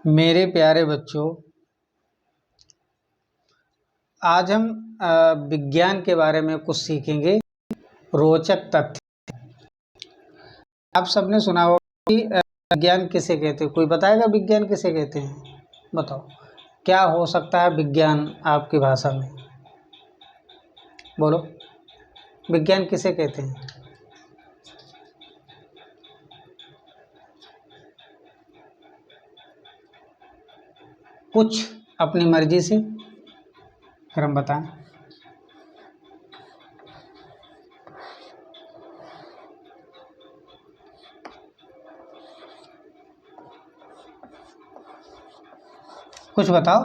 मेरे प्यारे बच्चों, आज हम विज्ञान के बारे में कुछ सीखेंगे। रोचक तथ्य। आप सबने सुना होगा कि विज्ञान किसे कहते हैं। कोई बताएगा विज्ञान किसे कहते हैं? बताओ, क्या हो सकता है विज्ञान आपकी भाषा में? बोलो, विज्ञान किसे कहते हैं? कुछ अपनी मर्जी से, फिर हम बताएं। कुछ बताओ।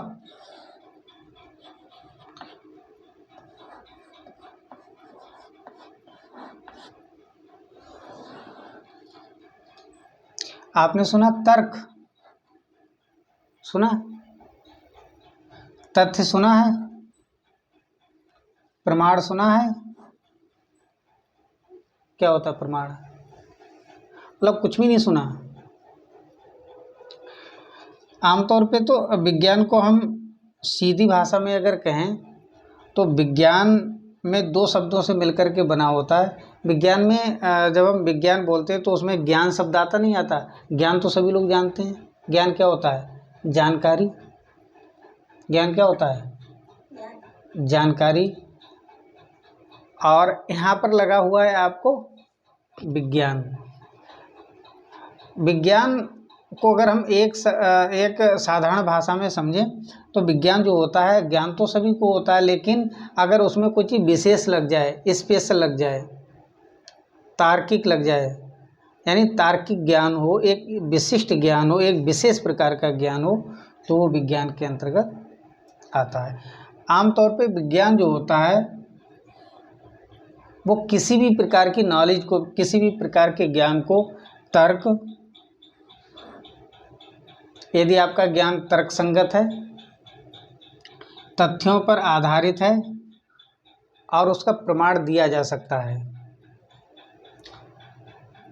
आपने सुना तर्क? सुना? तथ्य सुना है? प्रमाण सुना है? क्या होता है प्रमाण? मतलब कुछ भी नहीं सुना। आमतौर पे तो विज्ञान को हम सीधी भाषा में अगर कहें तो विज्ञान में दो शब्दों से मिलकर के बना होता है। विज्ञान में जब हम विज्ञान बोलते हैं तो उसमें ज्ञान शब्द आता नहीं आता। ज्ञान तो सभी लोग जानते हैं। ज्ञान क्या होता है? जानकारी। ज्ञान क्या होता है? जानकारी। और यहाँ पर लगा हुआ है आपको विज्ञान। विज्ञान को अगर हम एक साधारण भाषा में समझें तो विज्ञान जो होता है, ज्ञान तो सभी को होता है, लेकिन अगर उसमें कुछ विशेष लग जाए, स्पेशल लग जाए, तार्किक लग जाए, यानी तार्किक ज्ञान हो, एक विशिष्ट ज्ञान हो, एक विशेष प्रकार का ज्ञान हो, तो वो विज्ञान के अंतर्गत आता है। आमतौर पे विज्ञान जो होता है वो किसी भी प्रकार की नॉलेज को, किसी भी प्रकार के ज्ञान को तर्क, यदि आपका ज्ञान तर्कसंगत है, तथ्यों पर आधारित है और उसका प्रमाण दिया जा सकता है,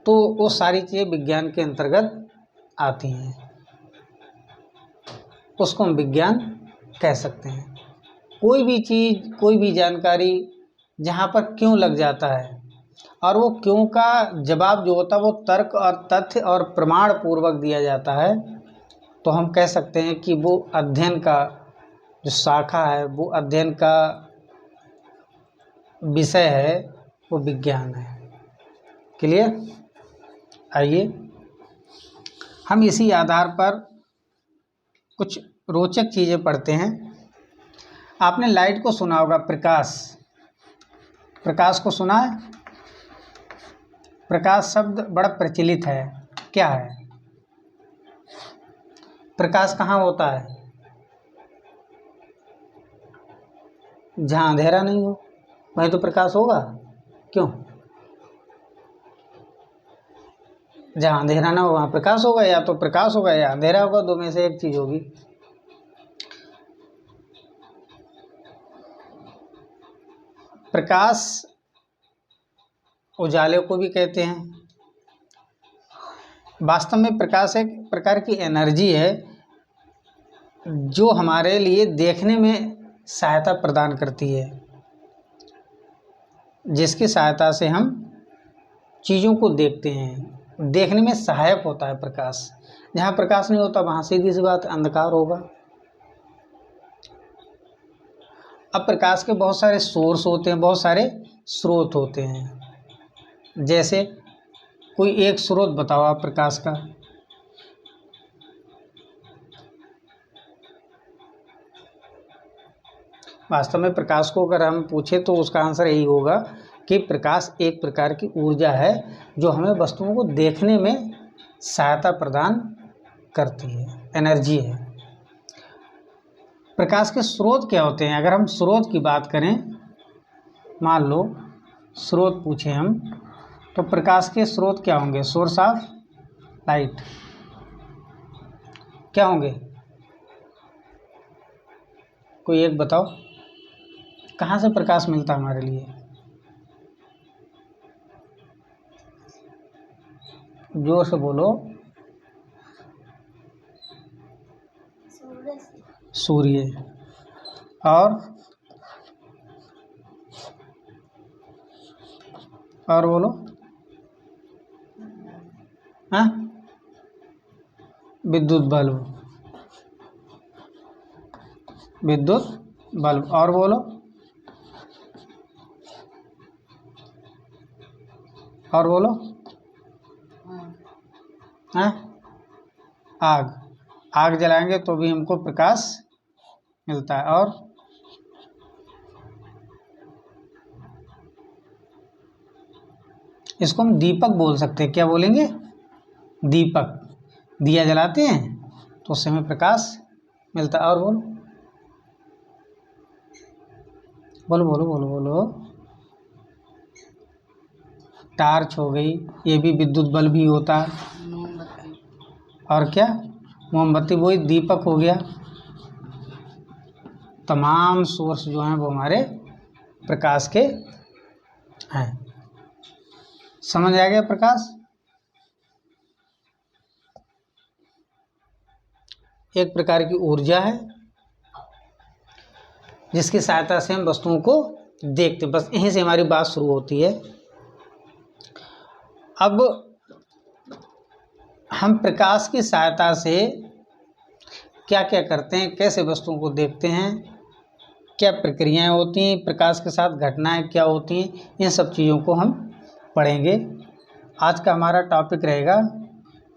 तो वो सारी चीज़ें विज्ञान के अंतर्गत आती हैं। उसको हम विज्ञान कह सकते हैं। कोई भी चीज़, कोई भी जानकारी जहाँ पर क्यों लग जाता है और वो क्यों का जवाब जो होता है वो तर्क और तथ्य और प्रमाण पूर्वक दिया जाता है, तो हम कह सकते हैं कि वो अध्ययन का जो शाखा है, वो अध्ययन का विषय है, वो विज्ञान है। क्लियर? आइए हम इसी आधार पर कुछ रोचक चीज़ें पढ़ते हैं। आपने लाइट को सुना होगा, प्रकाश। प्रकाश को सुना है? प्रकाश शब्द बड़ा प्रचलित है। क्या है? प्रकाश कहाँ होता है? जहाँ अंधेरा नहीं हो वहीं तो प्रकाश होगा। क्यों? जहाँ अंधेरा ना हो वहाँ प्रकाश होगा। या तो प्रकाश होगा या अंधेरा होगा, दो में से एक चीज होगी। प्रकाश उजाले को भी कहते हैं। वास्तव में प्रकाश एक प्रकार की एनर्जी है जो हमारे लिए देखने में सहायता प्रदान करती है, जिसकी सहायता से हम चीज़ों को देखते हैं। देखने में सहायक होता है प्रकाश। जहाँ प्रकाश नहीं होता वहाँ सीधी सी बात अंधकार होगा। अब प्रकाश के बहुत सारे सोर्स होते हैं, बहुत सारे स्रोत होते हैं। जैसे कोई एक स्रोत बताओ आप प्रकाश का। वास्तव में प्रकाश को अगर हम पूछे तो उसका आंसर यही होगा कि प्रकाश एक प्रकार की ऊर्जा है जो हमें वस्तुओं को देखने में सहायता प्रदान करती है, एनर्जी है। प्रकाश के स्रोत क्या होते हैं? अगर हम स्रोत की बात करें, मान लो स्रोत पूछे हम, तो प्रकाश के स्रोत क्या होंगे? सोर्स ऑफ लाइट क्या होंगे? कोई एक बताओ, कहाँ से प्रकाश मिलता है हमारे लिए? जोर से बोलो। सूर्य। और बोलो। हाँ, विद्युत बल्ब, विद्युत बल्ब। और बोलो। और बोलो। हाँ, आग। आग जलाएंगे तो भी हमको प्रकाश मिलता है। और इसको हम दीपक बोल सकते हैं। क्या बोलेंगे? दीपक। दिया जलाते हैं तो उससे हमें प्रकाश मिलता है। और बोलो बोलो बोलो बोलो बोलो। टार्च हो गई, ये भी विद्युत बल्ब ही होता है। और क्या? मोमबत्ती, वही दीपक हो गया। तमाम सोर्स जो हैं वो हमारे प्रकाश के हैं। समझ आ गया? प्रकाश एक प्रकार की ऊर्जा है जिसकी सहायता से हम वस्तुओं को देखते। बस यहीं से हमारी बात शुरू होती है। अब हम प्रकाश की सहायता से क्या क्या करते हैं, कैसे वस्तुओं को देखते हैं, क्या प्रक्रियाएं होती हैं, प्रकाश के साथ घटनाएं क्या होती हैं, इन सब चीज़ों को हम पढ़ेंगे। आज का हमारा टॉपिक रहेगा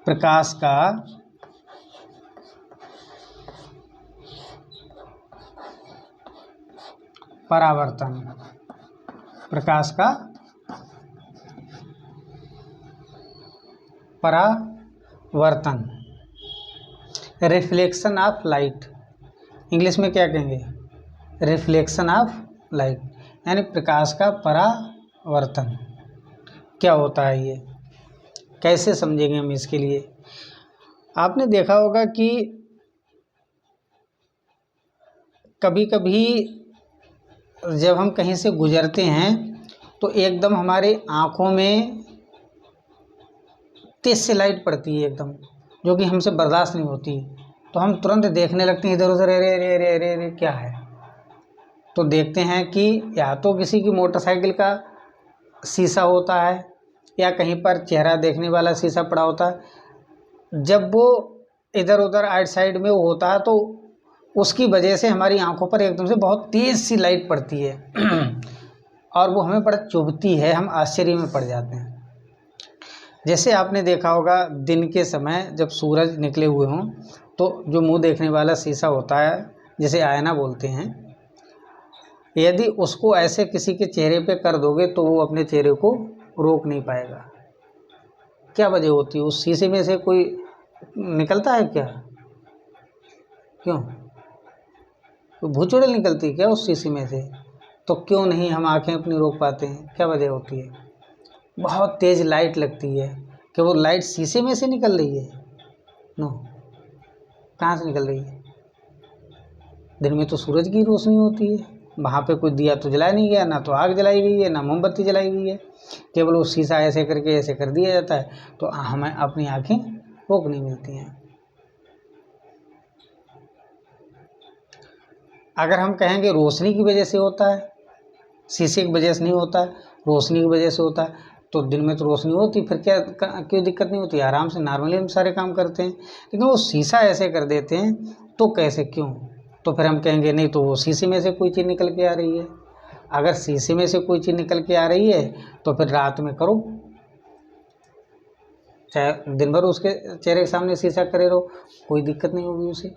प्रकाश का परावर्तन। प्रकाश का परावर्तन, रिफ्लेक्शन ऑफ लाइट। इंग्लिश में क्या कहेंगे? रिफ्लेक्शन ऑफ लाइट, यानी प्रकाश का परावर्तन क्या होता है, ये कैसे समझेंगे हम? इसके लिए आपने देखा होगा कि कभी कभी जब हम कहीं से गुजरते हैं तो एकदम हमारे आँखों में तेज से लाइट पड़ती है एकदम, जो कि हमसे बर्दाश्त नहीं होती। तो हम तुरंत देखने लगते हैं इधर उधर, अरे अरे अरे अरे अरे क्या है। तो देखते हैं कि या तो किसी की मोटरसाइकिल का शीशा होता है या कहीं पर चेहरा देखने वाला शीशा पड़ा होता है। जब वो इधर उधर आइट साइड में वो होता है तो उसकी वजह से हमारी आंखों पर एकदम से बहुत तेज़ सी लाइट पड़ती है और वो हमें बड़ा चुभती है, हम आश्चर्य में पड़ जाते हैं। जैसे आपने देखा होगा दिन के समय जब सूरज निकले हुए हों तो जो मुंह देखने वाला शीशा होता है, जिसे आईना बोलते हैं, यदि उसको ऐसे किसी के चेहरे पे कर दोगे तो वो अपने चेहरे को रोक नहीं पाएगा। क्या वजह होती है? उस शीशे में से कोई निकलता है क्या? क्यों? तो भूचुड़ैल निकलती है क्या उस शीशे में से? तो क्यों नहीं हम आंखें अपनी रोक पाते हैं? क्या वजह होती है? बहुत तेज़ लाइट लगती है। कि वो लाइट शीशे में से निकल रही है? नो, कहाँ से निकल रही है? दिन में तो सूरज की रोशनी होती है, वहाँ पे कोई दिया तो जलाया नहीं गया, ना तो आग जलाई गई है, ना मोमबत्ती जलाई गई है। केवल वो शीशा ऐसे करके ऐसे कर दिया जाता है तो हमें अपनी आँखें रोक नहीं मिलती हैं। अगर हम कहेंगे रोशनी की वजह से होता है, शीशे की वजह से नहीं होता है, रोशनी की वजह से होता है, तो दिन में तो रोशनी होती, फिर क्या क्यों दिक्कत नहीं होती? आराम से नॉर्मली हम सारे काम करते हैं। लेकिन वो शीशा ऐसे कर देते हैं तो कैसे, क्यों? तो फिर हम कहेंगे नहीं, तो वो शीशे में से कोई चीज़ निकल के आ रही है। अगर शीशे में से कोई चीज़ निकल के आ रही है तो फिर रात में करो, चाहे दिन भर उसके चेहरे के सामने शीशा करे रहो, कोई दिक्कत नहीं होगी उसे।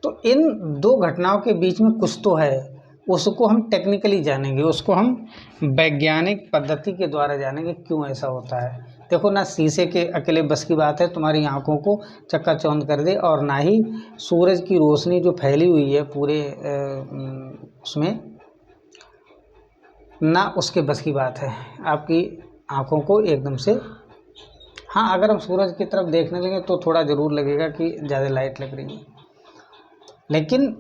तो इन दो घटनाओं के बीच में कुछ तो है, उसको हम टेक्निकली जानेंगे, उसको हम वैज्ञानिक पद्धति के द्वारा जानेंगे क्यों ऐसा होता है। देखो ना, शीशे के अकेले बस की बात है तुम्हारी आंखों को चक्काचौंध कर दे, और ना ही सूरज की रोशनी जो फैली हुई है पूरे उसमें, ना उसके बस की बात है आपकी आंखों को एकदम से। हाँ, अगर हम सूरज की तरफ देखने लगे तो थोड़ा ज़रूर लगेगा कि ज़्यादा लाइट लग रही है, लेकिन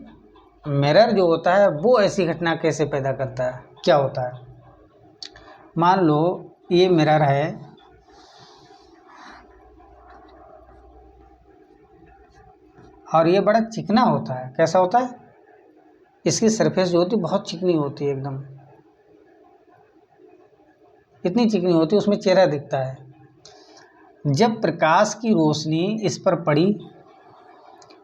मिरर जो होता है वो ऐसी घटना कैसे पैदा करता है? क्या होता है? मान लो ये मिरर है, और ये बड़ा चिकना होता है। कैसा होता है? इसकी सरफेस जो होती है बहुत चिकनी होती है, एकदम इतनी चिकनी होती है, उसमें चेहरा दिखता है। जब प्रकाश की रोशनी इस पर पड़ी,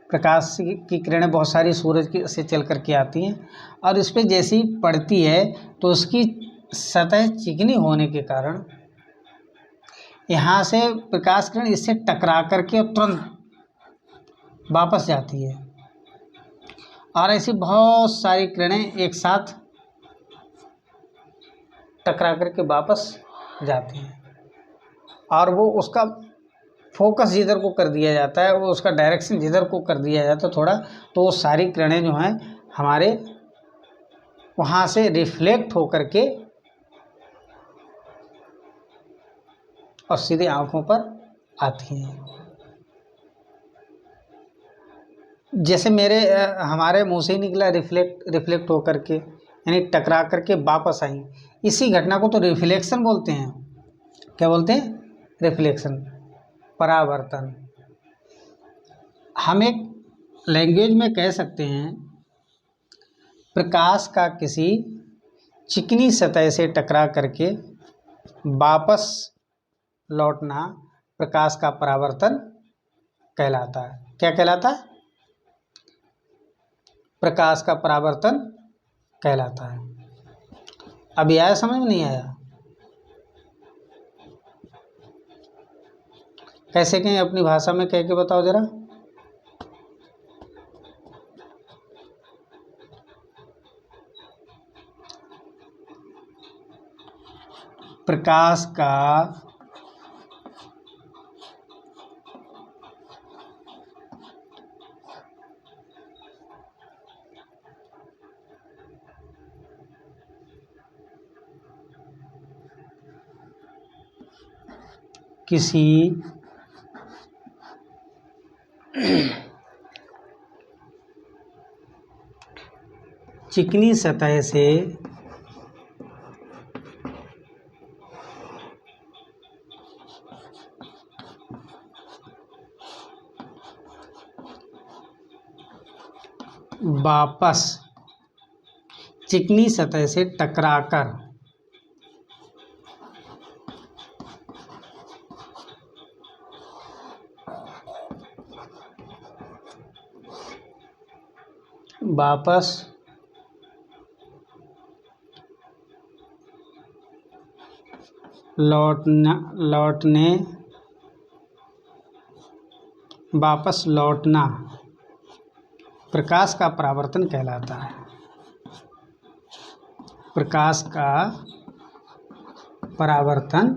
प्रकाश की किरणें बहुत सारी सूरज की से चल करके आती हैं और इस पर जैसे ही पड़ती है तो उसकी सतह चिकनी होने के कारण यहाँ से प्रकाश किरण इससे टकरा करके तुरंत वापस जाती है और ऐसी बहुत सारी किरणें एक साथ टकरा करके वापस जाती हैं और वो उसका फोकस जिधर को कर दिया जाता है, वो उसका डायरेक्शन जिधर को कर दिया जाता है थोड़ा, तो वो सारी किरणें जो हैं हमारे वहाँ से रिफ्लेक्ट होकर के और सीधे आँखों पर आती हैं। जैसे हमारे मुंह से ही निकला रिफ्लेक्ट होकर के, यानी टकरा करके वापस आई, इसी घटना को तो रिफ्लेक्शन बोलते हैं। क्या बोलते हैं? रिफ्लेक्शन, परावर्तन। हम एक लैंग्वेज में कह सकते हैं प्रकाश का किसी चिकनी सतह से टकरा करके वापस लौटना प्रकाश का परावर्तन कहलाता है। क्या कहलाता है? प्रकाश का परावर्तन कहलाता है। अभी आया समझ में? नहीं आया? कैसे कहें अपनी भाषा में, कह के बताओ जरा। प्रकाश का किसी चिकनी सतह से वापस चिकनी सतह से टकराकर वापस वापस लौटना प्रकाश का परावर्तन कहलाता है। प्रकाश का परावर्तन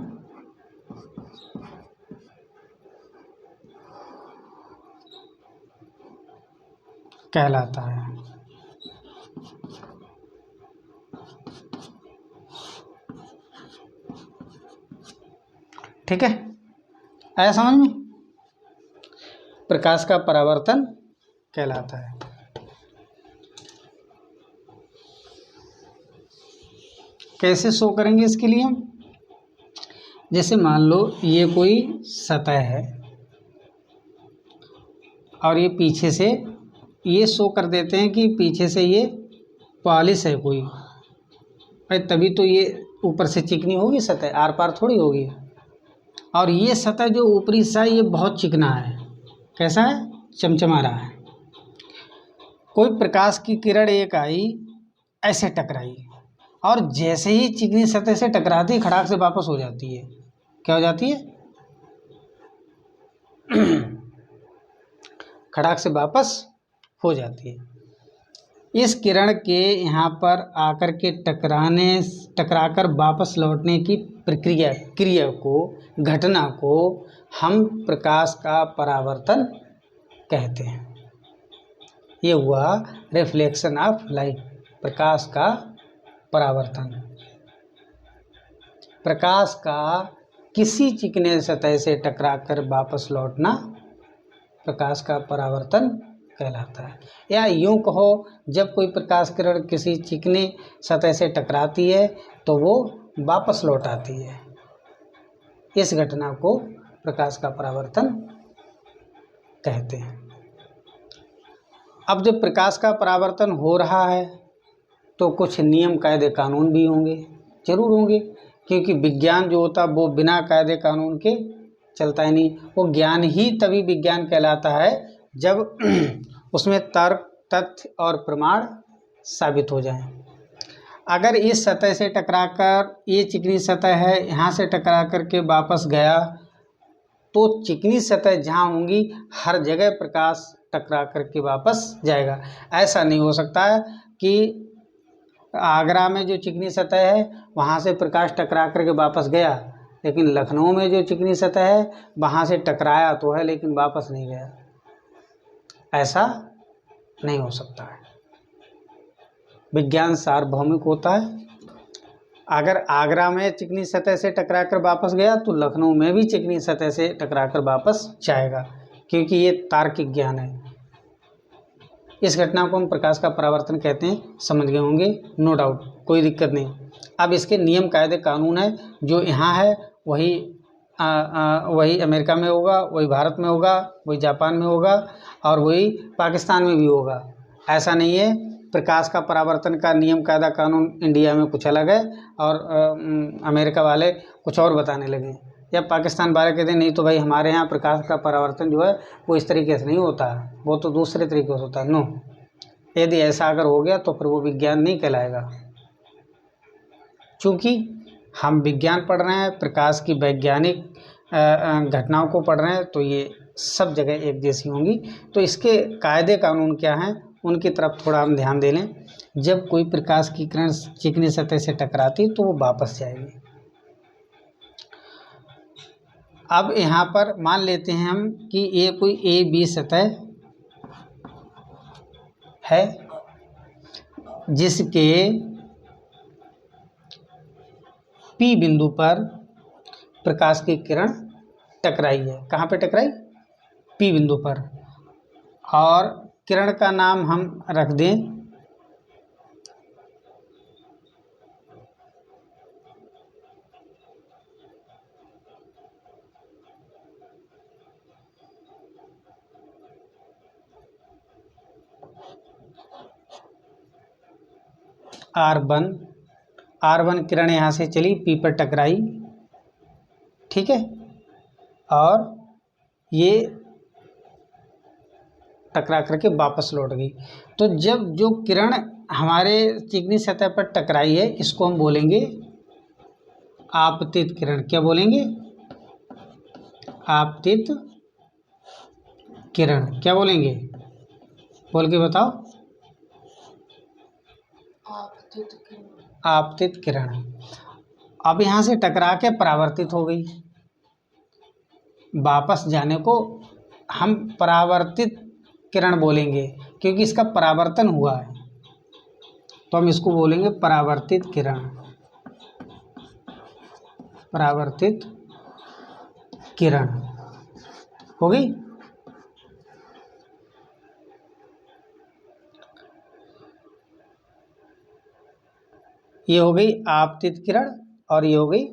कहलाता है। ठीक है, आया समझ में? प्रकाश का परावर्तन कहलाता है। कैसे शो करेंगे इसके लिए हम? जैसे मान लो ये कोई सतह है और ये पीछे से ये शो कर देते हैं कि पीछे से ये पॉलिश है कोई, भाई तभी तो ये ऊपर से चिकनी होगी सतह, आर पार थोड़ी होगी। और ये सतह जो ऊपरी हिस्सा है ये बहुत चिकना है। कैसा है? चमचमा रहा है। कोई प्रकाश की किरण एक आई, ऐसे टकराई और जैसे ही चिकनी सतह से टकराती खड़ाक से वापस हो जाती है। क्या हो जाती है? खड़ाक से वापस हो जाती है। इस किरण के यहाँ पर आकर के टकराकर वापस लौटने की क्रिया को, घटना को हम प्रकाश का परावर्तन कहते हैं। ये हुआ रिफ्लेक्शन ऑफ लाइट, प्रकाश का परावर्तन। प्रकाश का किसी चिकने सतह से टकराकर वापस लौटना प्रकाश का परावर्तन कहलाता है। या यूं कहो, जब कोई प्रकाश किरण किसी चिकने सतह से टकराती है तो वो वापस लौट आती है। इस घटना को प्रकाश का परावर्तन कहते हैं। अब जब प्रकाश का परावर्तन हो रहा है तो कुछ नियम कायदे कानून भी होंगे, जरूर होंगे, क्योंकि विज्ञान जो होता है वो बिना कायदे कानून के चलता ही नहीं। वो ज्ञान ही तभी विज्ञान कहलाता है जब उसमें तर्क, तथ्य और प्रमाण साबित हो जाएं। अगर इस सतह से टकराकर, ये चिकनी सतह है, यहाँ से टकरा कर के वापस गया तो चिकनी सतह जहाँ होंगी हर जगह प्रकाश टकरा करके वापस जाएगा। ऐसा नहीं हो सकता है कि आगरा में जो चिकनी सतह है वहाँ से प्रकाश टकरा करके वापस गया, लेकिन लखनऊ में जो चिकनी सतह है वहाँ से टकराया तो है लेकिन वापस नहीं गया। ऐसा नहीं हो सकता है। विज्ञान सार्वभौमिक होता है। अगर आगरा में चिकनी सतह से टकराकर वापस गया तो लखनऊ में भी चिकनी सतह से टकराकर वापस जाएगा, क्योंकि ये तार्किक ज्ञान है। इस घटना को हम प्रकाश का परावर्तन कहते हैं। समझ गए होंगे, नो डाउट, कोई दिक्कत नहीं। अब इसके नियम कायदे कानून है, जो यहाँ है वही वही अमेरिका में होगा, वही भारत में होगा, वही जापान में होगा और वही पाकिस्तान में भी होगा। ऐसा नहीं है प्रकाश का परावर्तन का नियम कायदा कानून इंडिया में कुछ अलग है और अमेरिका वाले कुछ और बताने लगे, या पाकिस्तान वाले कहते नहीं तो भाई हमारे यहाँ प्रकाश का परावर्तन जो है वो इस तरीके से नहीं होता, वो तो दूसरे तरीके से होता है। नो, यदि ऐसा अगर हो गया तो फिर वो विज्ञान नहीं कहलाएगा। चूँकि हम विज्ञान पढ़ रहे हैं, प्रकाश की वैज्ञानिक घटनाओं को पढ़ रहे हैं, तो ये सब जगह एक जैसी होंगी। तो इसके कायदे कानून क्या हैं उनकी तरफ थोड़ा हम ध्यान दे लें। जब कोई प्रकाश की किरण चिकनी सतह से टकराती तो वो वापस जाएगी। अब यहाँ पर मान लेते हैं हम कि ये कोई ए बी सतह है जिसके पी बिंदु पर प्रकाश की किरण टकराई है। कहाँ पे टकराई? पी बिंदु पर। और किरण का नाम हम रख दें R1। R1 किरण यहाँ से चली, पी पर टकराई, ठीक है, और ये टकरा करके वापस लौट गई। तो जब जो किरण हमारे चिकनी सतह पर टकराई है इसको हम बोलेंगे आपतित किरण। क्या बोलेंगे? आपतित किरण। क्या बोलेंगे? बोल के बताओ। आपतित किरण। अब यहाँ से टकरा के परावर्तित हो गई, वापस जाने को हम परावर्तित किरण बोलेंगे क्योंकि इसका परावर्तन हुआ है, तो हम इसको बोलेंगे परावर्तित किरण। परावर्तित किरण हो गई। ये हो गई आपतित किरण और ये हो गई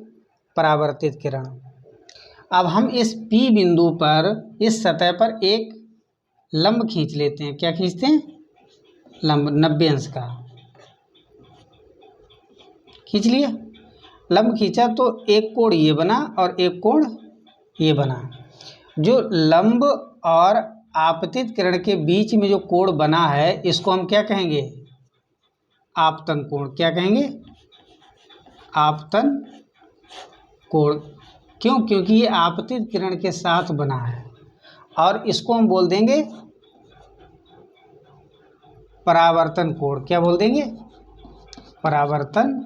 परावर्तित किरण। अब हम इस P बिंदु पर, इस सतह पर एक लंब खींच लेते हैं। क्या खींचते हैं? लंब 90 अंश का खींच लिया। लंब खींचा तो एक कोण ये बना और एक कोण ये बना। जो लंब और आपतित किरण के बीच में जो कोण बना है इसको हम क्या कहेंगे? आपतन कोण। क्या कहेंगे? आपतन कोण। क्यों? क्योंकि ये आपतित किरण के साथ बना है। और इसको हम बोल देंगे परावर्तन कोण। क्या बोल देंगे? परावर्तन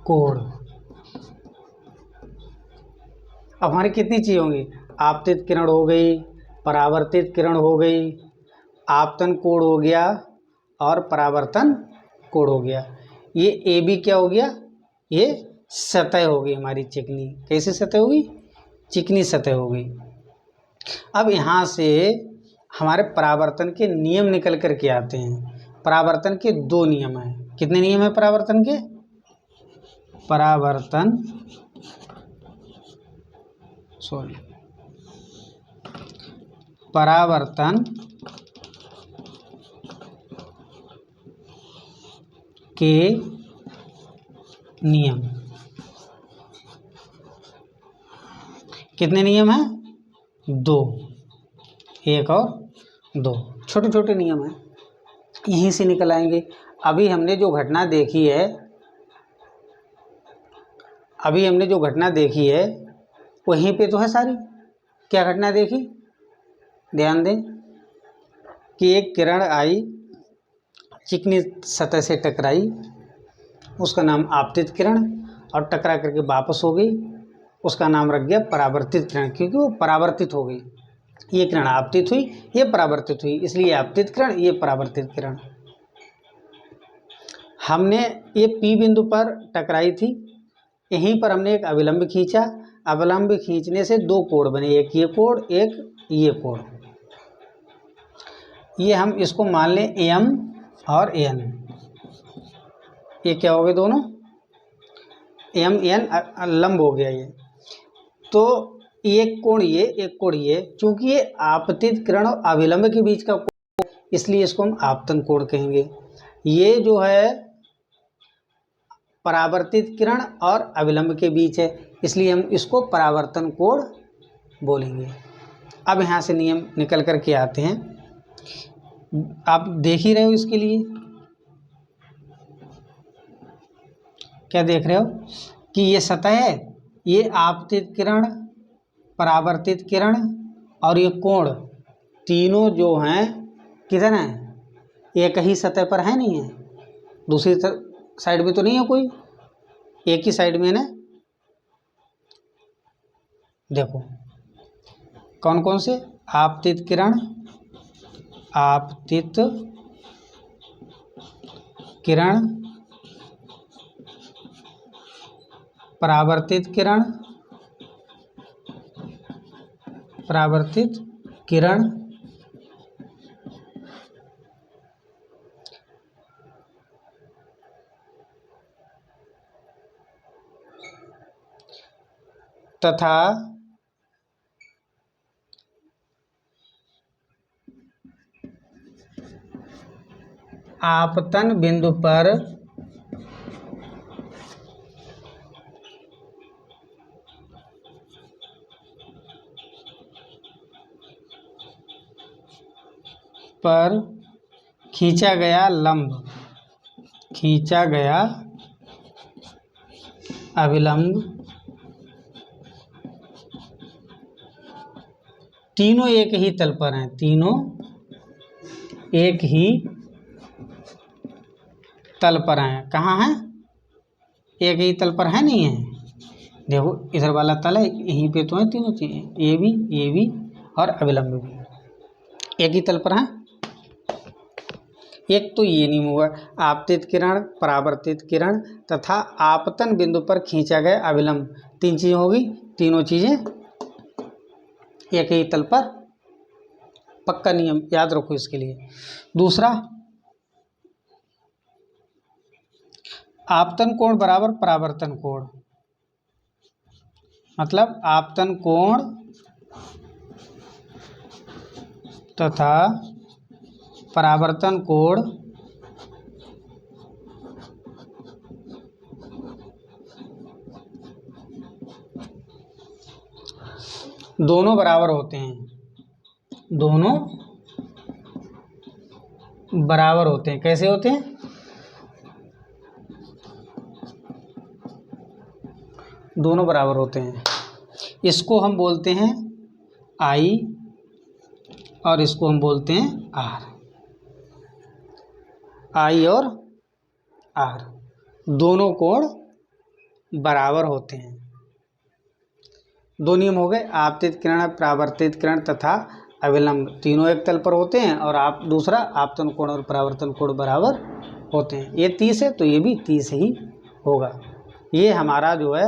कोण। अब हमारी कितनी चीज़ होंगी? आपतित किरण हो गई, परावर्तित किरण हो गई, आपतन कोण हो गया और परावर्तन कोण हो गया। ये ए बी क्या हो गया? ये सतह हो गई हमारी चिकनी। कैसी सतह होगी? चिकनी सतह हो गई। अब यहाँ से हमारे परावर्तन के नियम निकल कर के आते हैं। परावर्तन के 2 नियम हैं। कितने नियम हैं परावर्तन के? परावर्तन परावर्तन के नियम। कितने नियम हैं? 2, 1 और 2, छोटे छोटे नियम हैं, यहीं से निकल आएंगे। अभी हमने जो घटना देखी है वहीं पे तो है सारी। क्या घटना देखी? ध्यान दें कि एक किरण आई, चिकनी सतह से टकराई, उसका नाम आपतित किरण, और टकरा करके वापस हो गई, उसका नाम रख गया परावर्तित किरण, क्योंकि वो परावर्तित हो गई। ये किरण आपतित हुई, ये परावर्तित हुई, इसलिए आपतित किरण, ये परावर्तित किरण। हमने ये P बिंदु पर टकराई थी, यहीं पर हमने एक अविलंब खींचा। अविलंब खींचने से 2 कोण बने, एक ये कोण, एक ये कोण। ये हम इसको मान लें M और N। ये क्या हो गए? दोनों M N लंब हो गया ये। तो एक कोण ये, एक कोण ये, चूंकि ये आपतित किरण और अविलंब के बीच का कोण, इसलिए इसको हम आपतन कोण कहेंगे। ये जो है परावर्तित किरण और अविलंब के बीच है, इसलिए हम इसको परावर्तन कोण बोलेंगे। अब यहाँ से नियम निकल कर के आते हैं, आप देख ही रहे हो। इसके लिए क्या देख रहे हो कि ये सतह है, ये आपतित किरण, परावर्तित किरण और ये कोण, तीनों जो हैं किधर हैं? एक ही सतह पर है, नहीं है दूसरी साइड में तो नहीं है कोई, एक ही साइड में है ना। देखो कौन कौन से? आपतित किरण, आपतित किरण, परावर्तित किरण, परावर्तित किरण, तथा आपतन बिंदु पर खींचा गया लंब, खींचा गया अविलंब, तीनों एक ही तल पर हैं, तीनों एक ही तल पर हैं। कहाँ हैं? एक ही तल पर है, नहीं है? देखो इधर वाला तल है, यहीं पे तो है तीनों चीजें, ये भी और अविलंब भी एक ही तल पर हैं। एक तो ये नहीं हुआ, आपतित किरण, परावर्तित किरण तथा आपतन बिंदु पर खींचा गया अविलंब, 3 चीजें होगी, तीनों चीजें एक ही तल पर। पक्का नियम याद रखो इसके लिए। दूसरा, आपतन कोण बराबर परावर्तन कोण, मतलब आपतन कोण तथा परावर्तन कोण दोनों बराबर होते हैं, दोनों बराबर होते हैं। कैसे होते हैं? दोनों बराबर होते हैं। इसको हम बोलते हैं I और इसको हम बोलते हैं R। I और R दोनों कोण बराबर होते हैं। 2 नियम हो गए, आपतित किरण, परावर्तित किरण तथा अविलंब, तीनों एक तल पर होते हैं। और आप दूसरा, आपतन कोण और परावर्तन कोण बराबर होते हैं। ये 30 है तो ये भी 30 ही होगा। ये हमारा जो है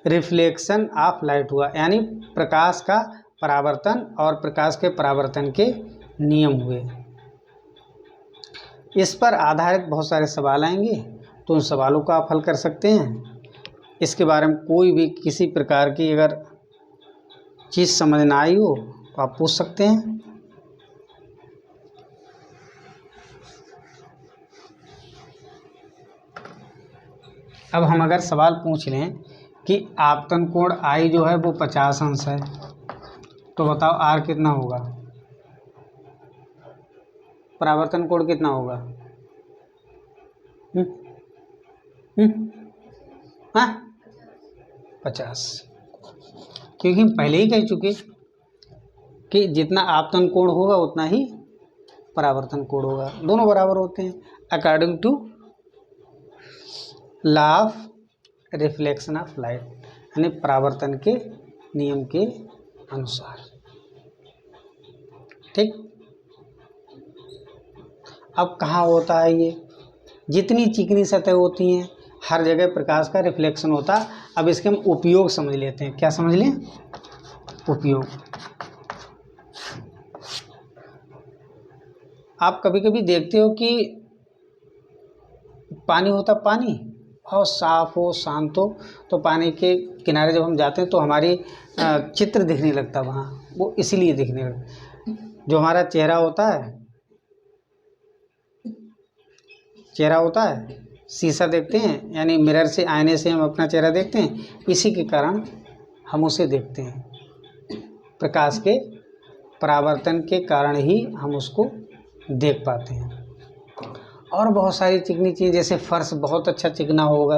रिफ्लेक्शन ऑफ लाइट हुआ, यानी प्रकाश का परावर्तन और प्रकाश के परावर्तन के नियम हुए। इस पर आधारित बहुत सारे सवाल आएंगे, तो उन सवालों का आप हल कर सकते हैं। इसके बारे में कोई भी किसी प्रकार की अगर चीज़ समझ ना आई हो तो आप पूछ सकते हैं। अब हम अगर सवाल पूछ लें कि आपतन कोण आई जो है वो 50 अंश है, तो बताओ आर कितना होगा, परावर्तन कोण कितना होगा? हाँ 50, क्योंकि हम पहले ही कह चुके कि जितना आपतन कोण होगा उतना ही परावर्तन कोण होगा, दोनों बराबर होते हैं according to law of reflection of light, यानी परावर्तन के नियम के अनुसार। ठीक, अब कहाँ होता है ये? जितनी चिकनी सतह होती हैं हर जगह प्रकाश का रिफ्लेक्शन होता है। अब इसके हम उपयोग समझ लेते हैं। क्या समझ लें? उपयोग। आप कभी कभी देखते हो कि पानी होता, पानी बहुत साफ हो, शांत हो, तो पानी के किनारे जब हम जाते हैं तो हमारी चित्र दिखने लगता वहाँ, वो इसीलिए दिखने लगता। जो हमारा चेहरा होता है, चेहरा होता है, शीशा देखते हैं, यानी मिरर से, आईने से हम अपना चेहरा देखते हैं, इसी के कारण हम उसे देखते हैं। प्रकाश के परावर्तन के कारण ही हम उसको देख पाते हैं। और बहुत सारी चिकनी चीज़, जैसे फर्श बहुत अच्छा चिकना होगा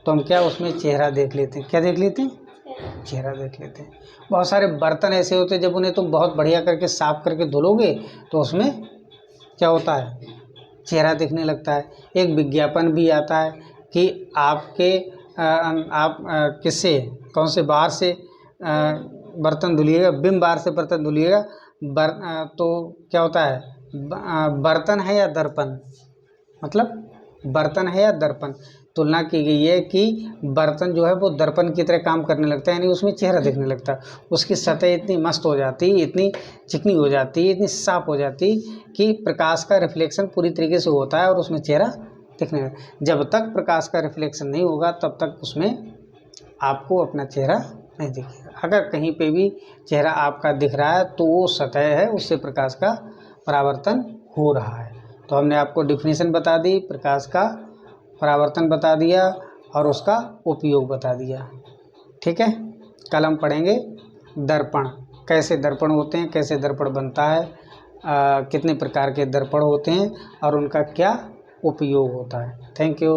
तो हम क्या उसमें चेहरा देख लेते हैं। क्या देख लेते हैं? चेहरा देख लेते हैं। बहुत सारे बर्तन ऐसे होते हैं, जब उन्हें तुम बहुत बढ़िया करके साफ करके धुलोगे तो उसमें क्या होता है? चेहरा दिखने लगता है। एक विज्ञापन भी आता है कि आपके आप किससे, कौन से बार से बर्तन धुलिएगा, विम बार से बर्तन धुलिएगा। तो क्या होता है? बर्तन है या दर्पण, मतलब बर्तन है या दर्पण। तुलना की गई है कि बर्तन जो है वो दर्पण की तरह काम करने लगता है, यानी उसमें चेहरा दिखने लगता है। उसकी सतह इतनी मस्त हो जाती, इतनी चिकनी हो जाती, इतनी साफ हो जाती कि प्रकाश का रिफ्लेक्शन पूरी तरीके से होता है और उसमें चेहरा दिखने लगता है। जब तक प्रकाश का रिफ्लेक्शन नहीं होगा तब तक उसमें आपको अपना चेहरा नहीं दिखेगा। अगर कहीं पे भी चेहरा आपका दिख रहा है तो वो सतह है, उससे प्रकाश का परावर्तन हो रहा है। तो हमने आपको डिफिनीशन बता दी, प्रकाश का परावर्तन बता दिया और उसका उपयोग बता दिया। ठीक है, कल हम पढ़ेंगे दर्पण, कैसे दर्पण होते हैं, कैसे दर्पण बनता है, कितने प्रकार के दर्पण होते हैं और उनका क्या उपयोग होता है। Thank you.